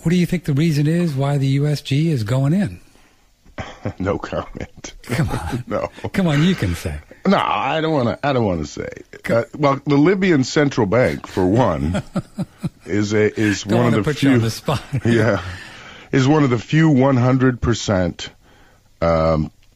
what do you think the reason is why the USG is going in? No comment. Come on. No. Come on, you can say. No, I don't want to say. Well, the Libyan central bank, for one, is one of the put few. You on the spot. Yeah, is one of the few 100%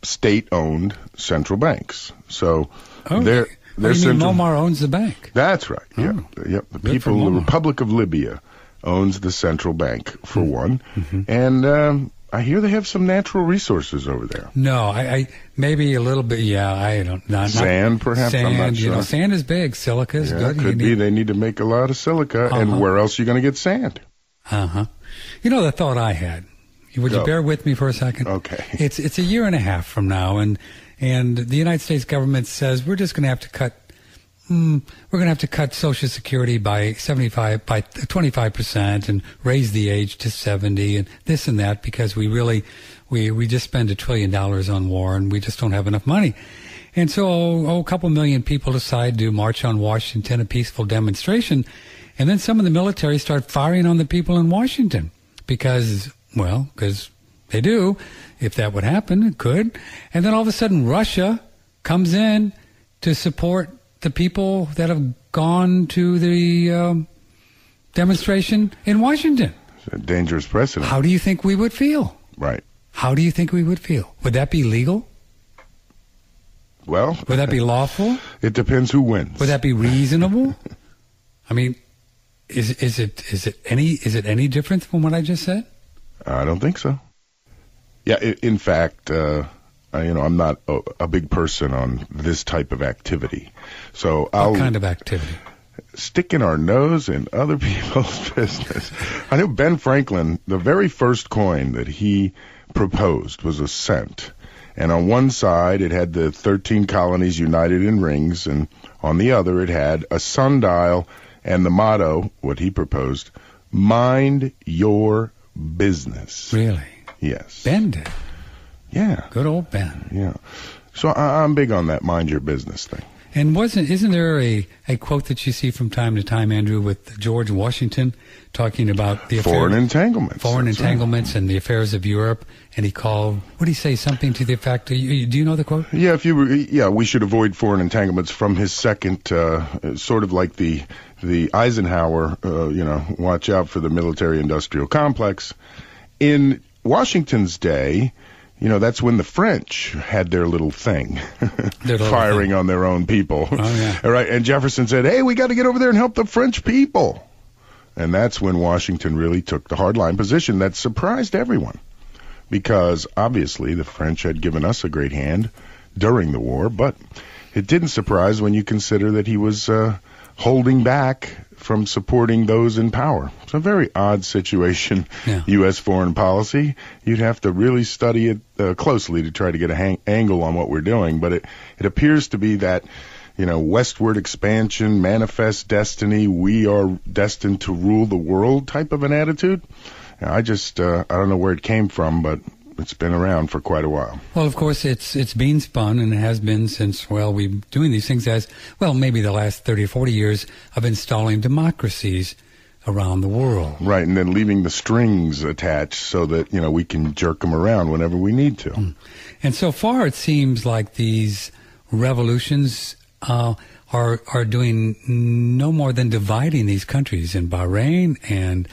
state-owned central banks. So they're you mean Muammar owns the bank? That's right. Yeah, yep. The Republic of Libya owns the central bank for one, and I hear they have some natural resources over there. No, I maybe a little bit. Yeah, I don't. Sand, perhaps. Sand, I'm not sure. Sand is big. Silica is good. Could be. They need to make a lot of silica, and where else are you going to get sand? The thought I had. Would you bear with me for a second? Okay. It's a year and a half from now, and the United States government says we're just going to have to cut. We're going to have to cut Social Security by 25% and raise the age to 70 and this and that because we just spend $1 trillion on war and we just don't have enough money. And so a couple million people decide to march on Washington, a peaceful demonstration, and then some of the military start firing on the people in Washington because they do. If that would happen, it could. And then all of a sudden Russia comes in to support the people that have gone to the demonstration in Washington. It's a dangerous precedent. How do you think we would feel? Right. How do you think we would feel? Would that be legal? Well, would that be lawful? It depends who wins. Would that be reasonable? I mean, is it any different from what I just said? I don't think so. Yeah, in fact, I'm not a big person on this type of activity. So what kind of activity? Sticking our nose in other people's business. I know Ben Franklin, the very first coin that he proposed was a cent. And on one side, it had the 13 colonies united in rings, and on the other, it had a sundial and the motto, what he proposed, mind your business. Really? Yes. Ben did. Yeah. Good old Ben. Yeah. So I'm big on that mind your business thing. And isn't there a quote that you see from time to time, Andrew, with George Washington talking about the foreign entanglements and the affairs of Europe? And he called, what did he say? Something to the effect. Do you know the quote? Yeah, we should avoid foreign entanglements from his second, sort of like the Eisenhower, watch out for the military-industrial complex. In Washington's day, that's when the French had their little thing, firing on their own people. Oh, yeah. All right, and Jefferson said, hey, we got to get over there and help the French people. And that's when Washington really took the hardline position that surprised everyone, because obviously the French had given us a great hand during the war, but it didn't surprise when you consider that he was holding back from supporting those in power. It's a very odd situation, U.S. foreign policy. You'd have to really study it closely to try to get an angle on what we're doing, but it appears to be that, westward expansion, manifest destiny, we are destined to rule the world type of an attitude. I don't know where it came from, but it's been around for quite a while. Well, of course, it's been spun, and it has been since, we've been doing these things maybe the last 30 or 40 years of installing democracies around the world. Right, and then leaving the strings attached so that, we can jerk them around whenever we need to. And so far, it seems like these revolutions are doing no more than dividing these countries in Bahrain and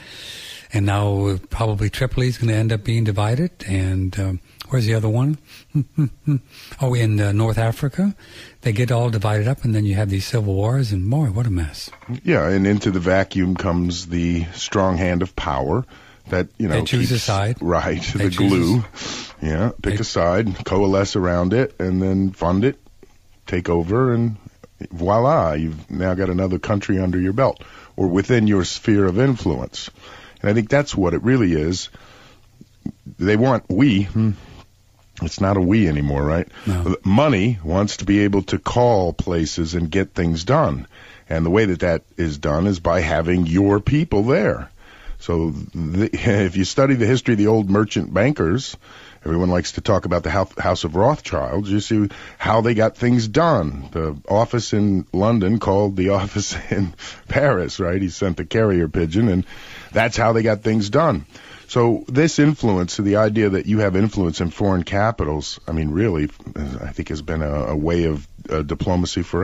now probably Tripoli is going to end up being divided. And where's the other one? In North Africa. They get all divided up, and then you have these civil wars, and boy, what a mess. Yeah, and into the vacuum comes the strong hand of power that, they choose a side. Right, the glue. Yeah, pick a side, coalesce around it, and then fund it, take over, and voila, you've now got another country under your belt or within your sphere of influence. And I think that's what it really is. They want it's not a we anymore, right? No. Money wants to be able to call places and get things done. And the way that is done is by having your people there. So if you study the history of the old merchant bankers Everyone likes to talk about the House of Rothschild. You see how they got things done. The office in London called the office in Paris, right? He sent the carrier pigeon, and that's how they got things done. So this influence, the idea that you have influence in foreign capitals, I mean, really, I think has been a way of diplomacy forever.